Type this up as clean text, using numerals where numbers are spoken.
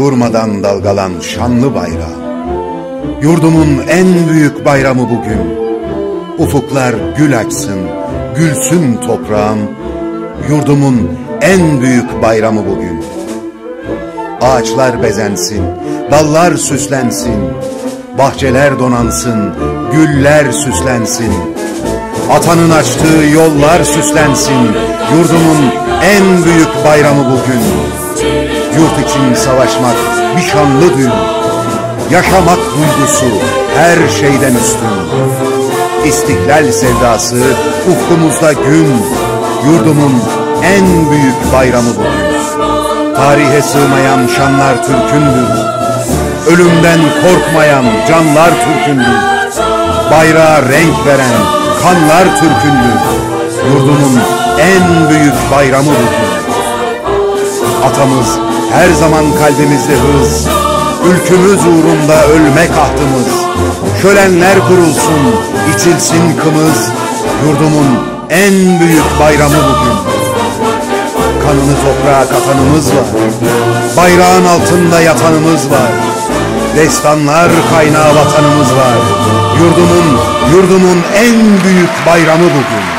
durmadan dalgalan şanlı bayrağım. Yurdumun en büyük bayramı bugün. Ufuklar gül açsın, gülsün toprağım. Yurdumun en büyük bayramı bugün. Ağaçlar bezensin, dallar süslensin, bahçeler donansın, güller süslensin. Atanın açtığı yollar süslensin. Yurdumun en büyük bayramı bugün. Yurt için savaşmak bir şanlı düğün. Yaşamak duygusu her şeyden üstün. İstiklal sevdası ufkumuzda gün. Yurdumun en büyük bayramı bugün. Tarihe sığmayan şanlar Türk'ündür. Ölümden korkmayan canlar Türk'ündür. Bayrağa renk veren kanlar Türk'ündür. Yurdumun en büyük bayramı bugün. Atamız her zaman kalbimizde hız. Ülkümüz uğrunda ölmek ahdımız. Şölenler kurulsun, içilsin kımız. Yurdumun en büyük bayramı bugün. Kanını toprağa katanımız var. Bayrağın altında yatanımız var. Destanlar kaynağı vatanımız var. Yurdumun en büyük bayramı bugün.